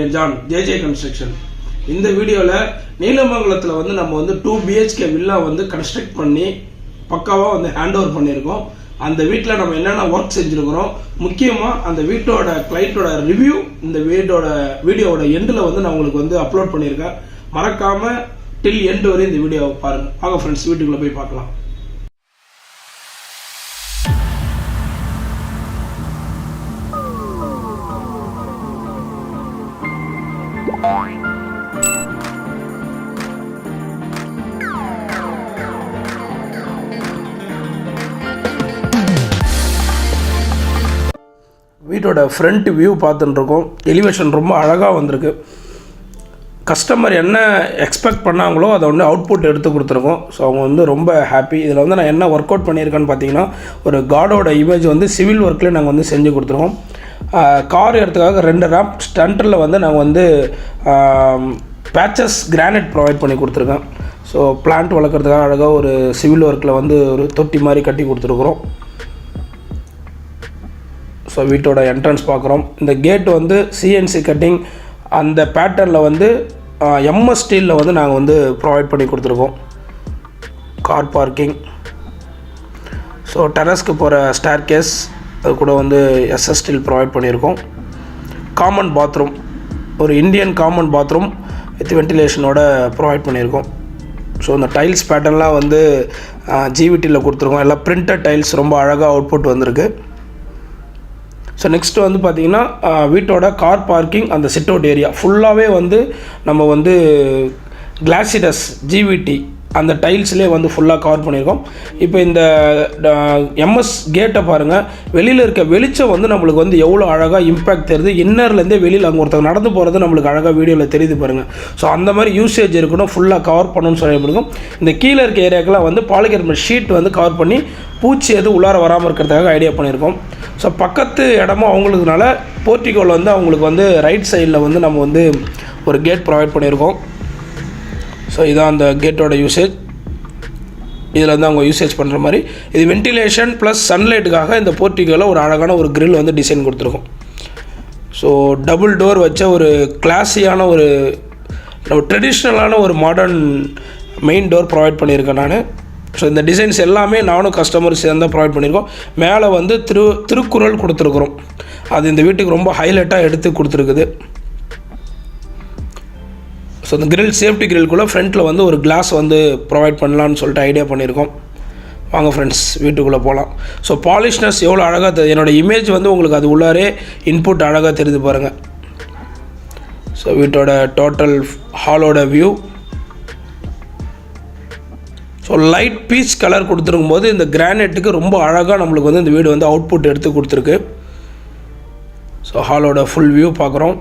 Engineer John J construction. இந்த வீடியோவில் நீலமங்கலத்தில் வந்து நம்ம வந்து 2 BHK வில்லா வந்து கன்ஸ்ட்ரக்ட் பண்ணி பக்காவாக வந்து ஹேண்ட் ஓவர் பண்ணியிருக்கோம். அந்த வீட்டில் நம்ம என்னென்ன ஒர்க் செஞ்சுருக்கிறோம், முக்கியமாக அந்த வீட்டோட கிளைண்ட்டோட ரிவ்யூ இந்த வீடியோவோட எண்டில் வந்து நான் உங்களுக்கு வந்து அப்லோட் பண்ணியிருக்கேன். மறக்காமல் டில் எண்ட் வரை இந்த வீடியோவை பாருங்கள். வாங்க ஃப்ரெண்ட்ஸ், வீட்டுக்குள்ளே போய் பார்க்கலாம். வீட்டோட ஃப்ரண்ட் வியூ பார்த்துட்டுருக்கோம். எலிவேஷன் ரொம்ப அழகாக வந்திருக்கு. கஸ்டமர் என்ன எக்ஸ்பெக்ட் பண்ணாங்களோ அதை வந்து அவுட்புட் எடுத்து கொடுத்துருக்கோம். ஸோ அவங்க வந்து ரொம்ப ஹாப்பி. இதில் வந்து நான் என்ன ஒர்க் அவுட் பண்ணியிருக்கேன்னு பார்த்தீங்கன்னா, ஒரு காடோட இமேஜ் வந்து சிவில் ஒர்க்லேயே நாங்கள் வந்து செஞ்சு கொடுத்துருக்கோம். கார் எடுத்துக்காக 2 ரேம்ப் ஸ்டண்டரில் வந்து நாங்கள் வந்து பேச்சஸ் கிரானைட் ப்ரொவைட் பண்ணி கொடுத்துருக்கேன். ஸோ பிளான்ட் வளர்க்குறதுக்காக அழகாக ஒரு சிவில் ஒர்க்கில் வந்து ஒரு தொட்டி மாதிரி கட்டி கொடுத்துருக்குறோம். ஸோ வீட்டோட என்ட்ரன்ஸ் பார்க்குறோம். இந்த கேட் வந்து CNC கட்டிங் அந்த பேட்டர்னில் வந்து MS ஸ்டீலில் வந்து நாங்கள் வந்து ப்ரொவைட் பண்ணி கொடுத்துருக்கோம். கார் பார்க்கிங், ஸோ டெரஸ்க்கு போகிற ஸ்டேர் கேஸ் அது கூட வந்து SS ஸ்டீல் ப்ரொவைட் பண்ணியிருக்கோம். காமன் பாத்ரூம், ஒரு இந்தியன் காமன் பாத்ரூம் வித் வென்டிலேஷனோட ப்ரொவைட் பண்ணியிருக்கோம். ஸோ இந்த டைல்ஸ் பேட்டர்ன்லாம் வந்து GVTயில் கொடுத்துருக்கோம். எல்லாம் பிரிண்டட் டைல்ஸ், ரொம்ப அழகாக அவுட்புட் வந்திருக்கு. ஸோ நெக்ஸ்ட்டு வந்து பார்த்திங்கன்னா வீட்டோட கார் பார்க்கிங் அந்த சிட் அவுட் ஏரியா ஃபுல்லாகவே வந்து நம்ம வந்து கிளாசிடஸ் GVT அந்த டைல்ஸ்லேயே வந்து ஃபுல்லாக கவர் பண்ணியிருக்கோம். இப்போ இந்த MS கேட்டை பாருங்கள், வெளியில் இருக்க வெளிச்சம் வந்து நம்மளுக்கு வந்து எவ்வளோ அழகாக இம்பேக்ட் தெரியுது. இன்னர்லேருந்தே வெளியில் அங்கே ஒருத்தர் நடந்து போகிறது நம்மளுக்கு அழகாக வீடியோவில் தெரியுது பாருங்கள். ஸோ அந்த மாதிரி யூசேஜ் இருக்கணும், ஃபுல்லாக கவர் பண்ணணும்னு சொல்லப்படுக்கும். இந்த கீழே இருக்க ஏரியாக்கெல்லாம் வந்து பாலிகார்பனேட் ஷீட் வந்து கவர் பண்ணி பூச்சி எதுவும் உள்ளார வராமல் இருக்கிறதுக்காக ஐடியா பண்ணியிருக்கோம். ஸோ பக்கத்து இடமும் அவங்களுக்குனால போர்ட்டிகோவில் வந்து அவங்களுக்கு வந்து ரைட் சைடில் வந்து நம்ம வந்து ஒரு கேட் ப்ரொவைட் பண்ணியிருக்கோம். ஸோ இதான் அந்த கேட்டோட யூசேஜ். இதில் வந்து அவங்க யூசேஜ் பண்ணுற மாதிரி இது வென்டிலேஷன் ப்ளஸ் சன்லைட்டுக்காக இந்த போர்ட்டிகோவில் ஒரு அழகான ஒரு கிரில் வந்து டிசைன் கொடுத்துருக்கோம். ஸோ டபுள் டோர் வச்ச ஒரு கிளாஸியான ஒரு ட்ரெடிஷ்னலான ஒரு மாடர்ன் மெயின் டோர் ப்ரொவைட் பண்ணியிருக்கேன் நான். ஸோ இந்த டிசைன்ஸ் எல்லாமே நானும் கஸ்டமர் சேர்ந்து ப்ரொவைட் பண்ணியிருக்கோம். மேலே வந்து திருக்குறள் கொடுத்துருக்குறோம். அது இந்த வீட்டுக்கு ரொம்ப ஹைலைட்டாக எடுத்து கொடுத்துருக்குது. ஸோ இந்த கிரில் சேஃப்டி கிரில்குள்ளே ஃப்ரண்ட்டில் வந்து ஒரு கிளாஸ் வந்து ப்ரொவைட் பண்ணலான்னு சொல்லிட்டு ஐடியா பண்ணியிருக்கோம். வாங்க ஃப்ரெண்ட்ஸ், வீட்டுக்குள்ளே போகலாம். ஸோ பாலிஷ்னஸ் எவ்வளோ அழகாக தெரியுது. என்னோடய இமேஜ் வந்து உங்களுக்கு அது உள்ளாரே இன்புட் அழகாக தெரியுது பாருங்கள். ஸோ வீட்டோட டோட்டல் ஹாலோட view. So light peach colour கொடுத்துருக்கும் போது இந்த கிரானைட்டுக்கு ரொம்ப அழகாக நம்மளுக்கு வந்து இந்த வீடு வந்து அவுட்புட் எடுத்து கொடுத்துருக்கு. ஸோ ஹாலோட ஃபுல் வியூ பார்க்குறோம்.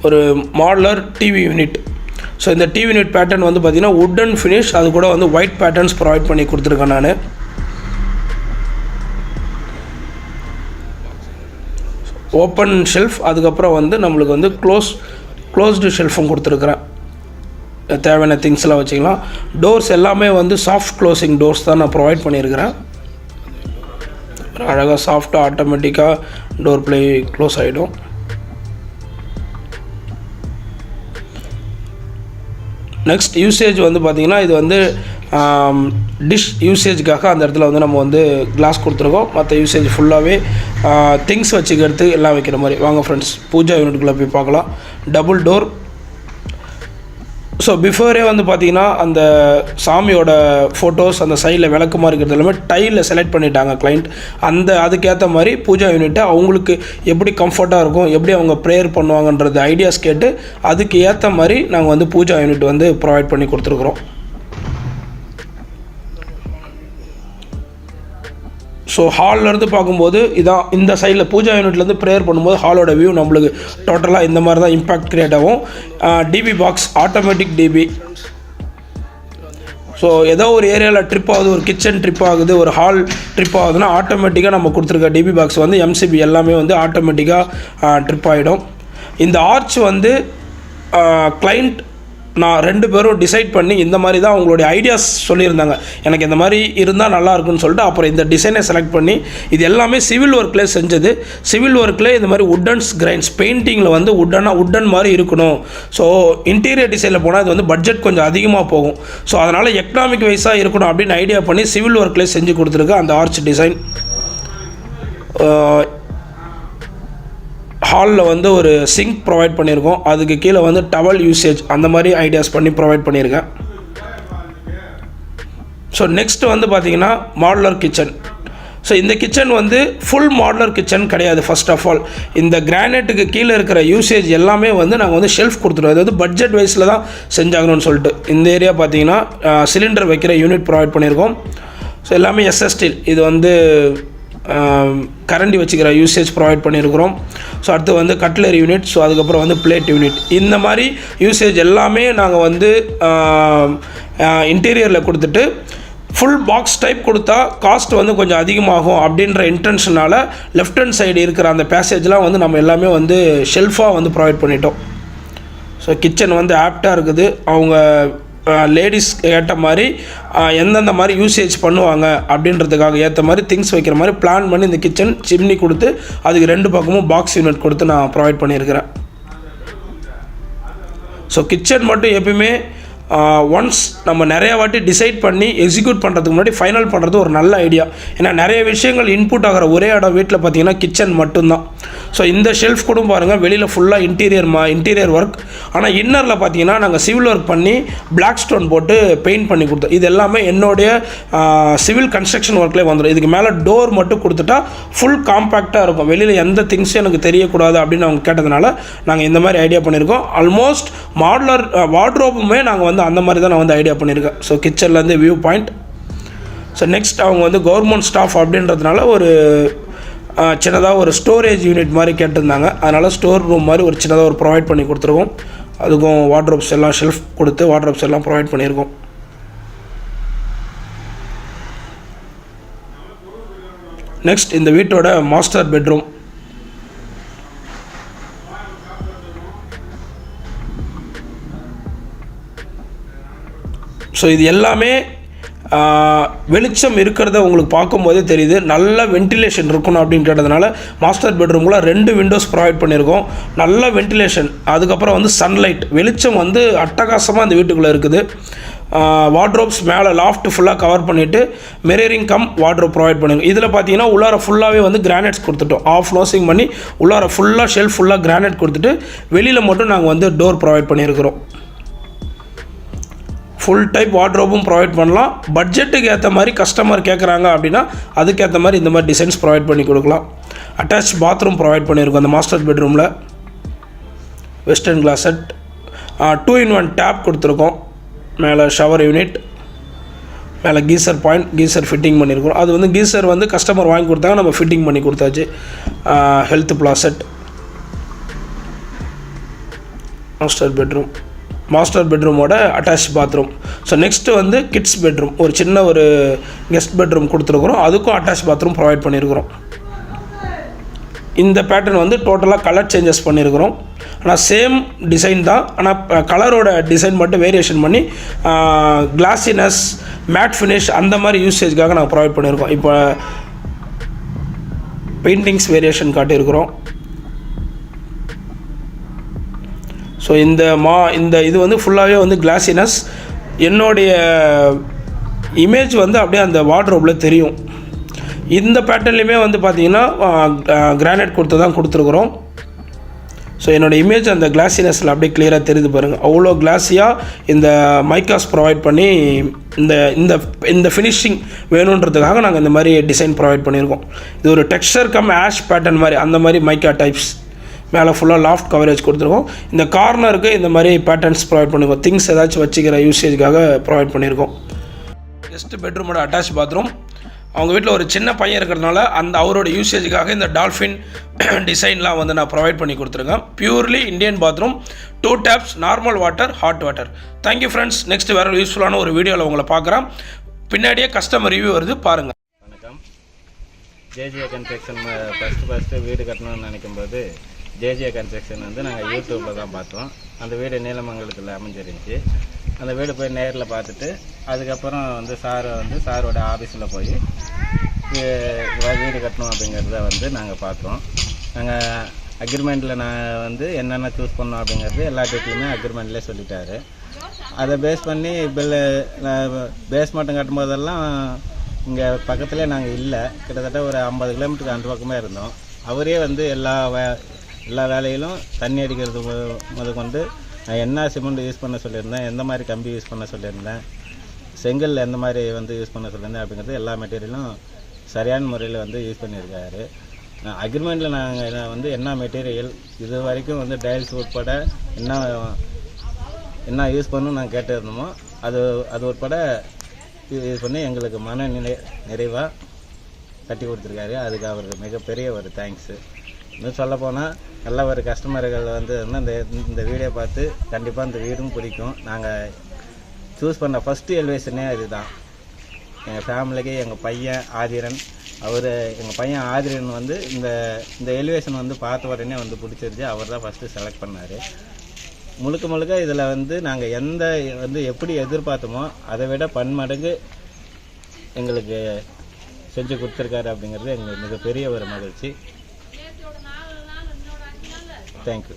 ஒரு மாடலர் டிவி யூனிட். ஸோ இந்த டிவி யூனிட் பேட்டர்ன் வந்து பார்த்திங்கன்னா வுட்டன் ஃபினிஷ், அது கூட வந்து ஒயிட் பேட்டர்ன்ஸ் ப்ரொவைட் பண்ணி கொடுத்துருக்கேன் நான். ஓப்பன் ஷெல்ஃப், அதுக்கப்புறம் வந்து நம்மளுக்கு வந்து க்ளோஸ்டு ஷெல்ஃபும் கொடுத்துருக்குறேன். தேவையான திங்ஸ்லாம் வச்சுக்கலாம். டோர்ஸ் எல்லாமே வந்து சாஃப்ட் க்ளோசிங் டோர்ஸ் தான் நான் ப்ரொவைட் பண்ணியிருக்கிறேன். அழகாக சாஃப்டாக ஆட்டோமேட்டிக்காக டோர் ப்ளே க்ளோஸ் ஆகிடும். நெக்ஸ்ட் யூசேஜ் வந்து பார்த்திங்கன்னா இது வந்து டிஷ் யூசேஜுக்காக அந்த இடத்துல வந்து நம்ம வந்து கிளாஸ் கொடுத்துருக்கோம். மற்ற யூசேஜ் ஃபுல்லாகவே திங்ஸ் வச்சுக்கிறது எல்லாம் வைக்கிற மாதிரி. வாங்க ஃப்ரெண்ட்ஸ், பூஜா யூனிட்டுக்குள்ளே போய் பார்க்கலாம். Double door. ஸோ பிஃபோரே வந்து பார்த்திங்கன்னா அந்த சாமியோட ஃபோட்டோஸ் அந்த சைடில் விளக்கமாக இருக்கிறது எல்லாமே டைலில் செலக்ட் பண்ணிட்டாங்க கிளைண்ட். அதுக்கேற்ற மாதிரி பூஜா யூனிட்டை அவங்களுக்கு எப்படி கம்ஃபர்ட்டாக இருக்கும், எப்படி அவங்க ப்ரேயர் பண்ணுவாங்கன்றது ஐடியாஸ் கேட்டு அதுக்கு ஏற்ற மாதிரி நாங்கள் வந்து பூஜா யூனிட் வந்து ப்ரொவைட் பண்ணி கொடுத்துருக்குறோம். ஸோ ஹால்லேருந்து பார்க்கும்போது இதான் இந்த சைடில் பூஜா யூனிட்லேருந்து ப்ரேயர் பண்ணும்போது ஹாலோட வியூ நம்மளுக்கு டோட்டலாக இந்த மாதிரி தான் இம்பேக்ட் க்ரியேட் ஆகும். DB box, automatic DB. So ஏதோ ஒரு ஏரியாவில் ட்ரிப் ஆகுது, ஒரு கிச்சன் ட்ரிப் ஆகுது, ஒரு ஹால் ட்ரிப் ஆகுதுன்னா ஆட்டோமேட்டிக்காக நம்ம கொடுத்துருக்க DB பாக்ஸ் வந்து MCB எல்லாமே வந்து ஆட்டோமேட்டிக்காக ட்ரிப் ஆகிடும். இந்த ஆர்ச் வந்து கிளைண்ட் நான் 2 பேரும் டிசைட் பண்ணி இந்த மாதிரி தான் அவங்களுடைய ஐடியாஸ் சொல்லியிருந்தாங்க. எனக்கு இந்த மாதிரி இருந்தால் நல்லாயிருக்குன்னு சொல்லிட்டு அப்புறம் இந்த டிசைனை செலக்ட் பண்ணி இது எல்லாமே சிவில் ஒர்க்கில் செஞ்சது. சிவில் ஒர்க்கில் இந்த மாதிரி உட்டன்ஸ் கிரைன்ஸ் பெயிண்டிங்கில் வந்து உட்டன் மாதிரி இருக்கணும். ஸோ இன்டீரியர் டிசைனில் போனால் இது வந்து பட்ஜெட் கொஞ்சம் அதிகமாக போகும். ஸோ அதனால் எக்கனாமிக் வைஸாக இருக்கணும் அப்படின்னு ஐடியா பண்ணி சிவில் ஒர்க்கில் செஞ்சு கொடுத்துருக்கு அந்த ஆர்ச் டிசைன். ஹாலில் வந்து ஒரு சிங்க் ப்ரொவைட் பண்ணியிருக்கோம். அதுக்கு கீழே வந்து டவல் யூசேஜ் அந்த மாதிரி ஐடியாஸ் பண்ணி ப்ரொவைட் பண்ணியிருக்கேன். ஸோ நெக்ஸ்ட் வந்து பார்த்திங்கன்னா மாடுலர் கிச்சன். ஸோ இந்த கிச்சன் வந்து ஃபுல் மாடுலர் கிச்சன் கிடையாது. ஃபர்ஸ்ட் ஆஃப் ஆல் இந்த கிரானைட்டுக்கு கீழே இருக்கிற யூசேஜ் எல்லாமே வந்து நாங்கள் வந்து ஷெல்ஃப் கொடுத்துருவோம். அதாவது பட்ஜெட் வைஸில் தான் செஞ்சாகணும்னு சொல்லிட்டு இந்த ஏரியா பார்த்திங்கன்னா சிலிண்டர் வைக்கிற யூனிட் ப்ரொவைட் பண்ணியிருக்கோம். ஸோ எல்லாமே எஸ்எஸ் ஸ்டீல். இது வந்து கரண்டி வச்சுக்கிற யூசேஜ் ப்ரொவைட் பண்ணியிருக்கிறோம். ஸோ அடுத்து வந்து கட்லரி யூனிட், ஸோ அதுக்கப்புறம் வந்து பிளேட் யூனிட், இந்த மாதிரி யூசேஜ் எல்லாமே நாங்கள் வந்து இன்டீரியரில் கொடுத்துட்டு ஃபுல் பாக்ஸ் டைப் கொடுத்தா காஸ்ட் வந்து கொஞ்சம் அதிகமாகும் அப்படின்ற இன்டென்ஷனால் லெஃப்ட் ஹேண்ட் சைடு இருக்கிற அந்த பேசேஜ்லாம் வந்து நம்ம எல்லாமே வந்து ஷெல்ஃபாக வந்து ப்ரொவைட் பண்ணிட்டோம். ஸோ கிச்சன் வந்து ஆப்டாக இருக்குது. அவங்க லேடிஸ் ஏற்ற மாதிரி எந்தெந்த மாதிரி யூசேஜ் பண்ணுவாங்க அப்படின்றதுக்காக ஏற்ற மாதிரி திங்ஸ் வைக்கிற மாதிரி பிளான் பண்ணி இந்த கிச்சன் சிம்னி கொடுத்து அதுக்கு 2 பக்கமும் பாக்ஸ் யூனிட் கொடுத்து நான் ப்ரொவைட் பண்ணியிருக்கிறேன். ஸோ கிச்சன் மட்டும் எப்பயுமே ஒன்ஸ் நம்ம நிறைய வாட்டி டிசைட் பண்ணி எக்ஸிக்யூட் பண்ணுறதுக்கு முன்னாடி ஃபைனல் பண்ணுறது ஒரு நல்ல ஐடியா. ஏன்னா நிறைய விஷயங்கள் இன்புட் ஆகிற ஒரே இடம் வீட்டில் பார்த்திங்கன்னா கிச்சன் மட்டும்தான். ஸோ இந்த ஷெல்ஃப் கூட பாருங்கள், வெளியில் ஃபுல்லாக இன்டீரியர் ஒர்க். ஆனால் இன்னரில் பார்த்தீங்கன்னா நாங்கள் சிவில் ஒர்க் பண்ணி பிளாக் ஸ்டோன் போட்டு பெயிண்ட் பண்ணி கொடுத்தோம். இது எல்லாமே என்னுடைய சிவில் கன்ஸ்ட்ரக்ஷன் ஒர்க்லேயே வந்துடும். இதுக்கு மேலே டோர் மட்டும் கொடுத்துட்டா ஃபுல் காம்பேக்டாக இருக்கும். வெளியில் எந்த திங்ஸும் எனக்கு தெரியக்கூடாது அப்படின்னு அவங்க கேட்டதுனால நாங்கள் இந்த மாதிரி ஐடியா பண்ணியிருக்கோம். ஆல்மோஸ்ட் மாடுலர் வார்ட்ரோபுமே நாங்கள் வந்து அந்த மாதிரி தான் நான் வந்து ஐடியா பண்ணியிருக்கேன். ஸோ கிச்சன்லேருந்து வியூ பாயிண்ட். ஸோ நெக்ஸ்ட் அவங்க வந்து கவர்மெண்ட் ஸ்டாஃப் அப்படின்றதுனால ஒரு சின்னதாக ஒரு ஸ்டோரேஜ் யூனிட் மாதிரி கேட்டிருந்தாங்க. அதனால் ஸ்டோர் ரூம் மாதிரி ஒரு சின்னதாக ஒரு ப்ரொவைட் பண்ணி கொடுத்துருக்கோம். அதுக்கும் வார்ட்ரோப்ஸ் எல்லாம் ஷெல்ஃப் கொடுத்து வார்ட்ரோப்ஸ் எல்லாம் ப்ரொவைட் பண்ணியிருக்கோம். நெக்ஸ்ட் இந்த வீட்டோட மாஸ்டர் பெட்ரூம். ஸோ இது எல்லாமே வெளிச்சம் இருக்கிறத உங்களுக்கு பார்க்கும்போதே தெரியுது. நல்ல வென்டிலேஷன் இருக்கணும் அப்படின்னு கேட்டதுனால மாஸ்டர் பெட்ரூமில் 2 விண்டோஸ் ப்ரொவைட் பண்ணியிருக்கோம். நல்ல வென்டிலேஷன், அதுக்கப்புறம் வந்து சன்லைட், வெளிச்சம் வந்து அட்டகாசமாக அந்த வீட்டுக்குள்ளே இருக்குது. வார்ட்ரோப்ஸ் மேலே லாஃப்ட் ஃபுல்லாக கவர் பண்ணிவிட்டு மிரரிங் கம் வார்ட்ரோப் ப்ரொவைட் பண்ணியிருக்கோம். இதில் பார்த்தீங்கன்னா உள்ளார ஃபுல்லாகவே வந்து கிரானைட்ஸ் கொடுத்துட்டோம். ஆஃப் க்ளோசிங் பண்ணி உள்ளார ஃபுல்லாக ஷெல்ஃப் ஃபுல்லாக கிரானைட் கொடுத்துட்டு வெளியில் மட்டும் நாங்கள் வந்து டோர் ப்ரொவைட் பண்ணியிருக்கிறோம். ஃபுல் டைப் வார்ட்ரோபும் ப்ரொவைட் பண்ணலாம். பட்ஜெட்டுக்கு ஏற்ற மாதிரி கஸ்டமர் கேட்குறாங்க அப்படின்னா அதுக்கேற்ற மாதிரி இந்த மாதிரி டிசைன்ஸ் ப்ரொவைட் பண்ணி கொடுக்கலாம். அட்டாச் பாத்ரூம் ப்ரொவைட் பண்ணியிருக்கோம் அந்த மாஸ்டர் பெட்ரூமில். Western class set, 2-in-1 tape கொடுத்துருக்கோம். மேலே ஷவர் யூனிட், மேலே கீசர் பாயிண்ட், கீசர் ஃபிட்டிங் பண்ணியிருக்கோம். அது வந்து கீசர் வந்து கஸ்டமர் வாங்கி கொடுத்தாங்க, நம்ம ஃபிட்டிங் பண்ணி கொடுத்தாச்சு. ஹெல்த் ப்ளாசெட், மாஸ்டர் பெட்ரூமோட அட்டாச் பாத்ரூம். ஸோ நெக்ஸ்ட்டு வந்து கிட்ஸ் பெட்ரூம், ஒரு சின்ன ஒரு கெஸ்ட் பெட்ரூம் கொடுத்துருக்குறோம். அதுக்கும் அட்டாச் பாத்ரூம் ப்ரொவைட் பண்ணியிருக்கிறோம். இந்த பேட்டர்ன் வந்து டோட்டலாக கலர் சேஞ்சஸ் பண்ணியிருக்கிறோம். ஆனால் சேம் டிசைன் தான், ஆனால் கலரோட டிசைன் மட்டும் வேரியேஷன் பண்ணி கிளாஸினஸ், மேட் ஃபினிஷ் அந்த மாதிரி யூசேஜ்க்காக நாங்கள் ப்ரொவைட் பண்ணியிருக்கோம். இப்போ பெயிண்டிங்ஸ் வேரியேஷன் காட்டியிருக்கிறோம். ஸோ இந்த இது வந்து ஃபுல்லாகவே வந்து கிளாஸினஸ். என்னுடைய இமேஜ் வந்து அப்படியே அந்த வார்ட்ரோப்பில் தெரியும். இந்த பேட்டர்ன்லேயுமே வந்து பார்த்திங்கன்னா கிரானைட் கொடுத்து தான் கொடுத்துருக்குறோம். ஸோ என்னோடய இமேஜ் அந்த கிளாஸினஸில் அப்படியே கிளியராக தெரியுது பாருங்கள். அவ்வளோ கிளாஸியாக இந்த மைக்காஸ் ப்ரொவைட் பண்ணி இந்த ஃபினிஷிங் வேணுன்றதுக்காக நாங்கள் இந்த மாதிரி டிசைன் ப்ரொவைட் பண்ணியிருக்கோம். இது ஒரு டெக்ஸ்சர் கம் ஆஷ் பேட்டர்ன் மாதிரி, அந்த மாதிரி மைக்கா டைப்ஸ். மேலே ஃபுல்லாக லாஃப்ட் கவரேஜ் கொடுத்துருக்கோம். இந்த கார்னருக்கு இந்த மாதிரி பேட்டர்ன்ஸ் ப்ரொவைட் பண்ணியிருக்கோம். திங்ஸ் ஏதாச்சும் வச்சுக்கிற யூசேஜ்க்காக ப்ரொவைட் பண்ணியிருக்கோம். கெஸ்ட் பெட்ரூமோட அட்டாச் பாத்ரூம். அவங்க வீட்டில் ஒரு சின்ன பையன் இருக்கிறதுனால அவரோட யூசேஜுக்காக இந்த டால்ஃபின் டிசைன்லாம் வந்து நான் ப்ரொவைட் பண்ணி கொடுத்துருக்கேன். Purely Indian bathroom, 2 taps, normal water, hot water. Thank you friends. Next வேறு யூஸ்ஃபுல்லான ஒரு வீடியோவில் உங்களை பார்க்குறேன். பின்னாடியே கஸ்டமர் ரிவ்யூ வருது, பாருங்கள். வணக்கம். ஜேஜே கன்ஸ்ட்ரக்ஷன் ஃபஸ்ட்டு வீடு கட்டணும்னு நினைக்கும்போது ஜேஜே கன்ஸ்ட்ரக்ஷன் வந்து நாங்கள் யூடியூப்பில் தான் பார்த்தோம். அந்த வீடு நீலமங்கலத்தில் அமைஞ்சிருந்துச்சு. அந்த வீடு போய் நேரில் பார்த்துட்டு அதுக்கப்புறம் வந்து சாரோட ஆஃபீஸில் போய் வீடு கட்டணும் அப்படிங்கிறத வந்து நாங்கள் பார்த்தோம். நாங்கள் அக்ரிமெண்ட்டில் நான் வந்து என்னென்ன சூஸ் பண்ணோம் அப்படிங்கிறது எல்லா டீட்டெயிலுமே அக்ரிமெண்ட்லேயே சொல்லிட்டாரு. அதை பேஸ் பண்ணி பேஸ் மட்டும் கட்டும்போதெல்லாம் இங்கே பக்கத்துலேயே நாங்கள் இல்லை, கிட்டத்தட்ட ஒரு 50 கிலோமீட்டருக்கு அந்த பக்கமே இருந்தோம். அவரே வந்து எல்லா வேலையிலும் தண்ணி அடிக்கிறது முதற்கொண்டு நான் என்ன சிமெண்ட் யூஸ் பண்ண சொல்லியிருந்தேன், எந்த மாதிரி கம்பி யூஸ் பண்ண சொல்லியிருந்தேன், செங்கல் எந்த மாதிரி வந்து யூஸ் பண்ண சொல்லியிருந்தேன் அப்படிங்கிறது எல்லா மெட்டீரியலும் சரியான முறையில் வந்து யூஸ் பண்ணியிருக்காரு. அக்ரிமெண்ட்டில் நாங்கள் வந்து என்ன மெட்டீரியல் இது வரைக்கும் வந்து டைல்ஸ் உட்பட என்ன யூஸ் பண்ணணும் நாங்கள் கேட்டிருந்தோமோ அது உட்பட யூஸ் பண்ணி எங்களுக்கு மன நிறைவாக கட்டி கொடுத்துருக்காரு. அதுக்கு அவருக்கு மிகப்பெரிய ஒரு தேங்க்ஸு. இன்னும் சொல்லப்போனால் நல்ல ஒரு கஸ்டமர்கள் வந்து இந்த வீடியோ பார்த்து கண்டிப்பாக இந்த வீடும் பிடிக்கும். நாங்கள் சூஸ் பண்ண ஃபஸ்ட்டு எலிவேஷனே இதுதான். எங்கள் ஃபேமிலிக்கு எங்கள் பையன் ஆதிரன், எங்கள் பையன் ஆதிரன் வந்து இந்த எலிவேஷன் வந்து பார்த்த உடனே வந்து பிடிச்சிருச்சு. அவர் தான் ஃபஸ்ட்டு செலக்ட் பண்ணார். முழுக்க இதில் வந்து நாங்கள் எப்படி எதிர்பார்த்தோமோ அதை விட பன்மடங்கு எங்களுக்கு செஞ்சு கொடுத்துருக்காரு அப்படிங்கிறது எங்களுக்கு மிகப்பெரிய ஒரு மகிழ்ச்சி. தேங்க்யூ.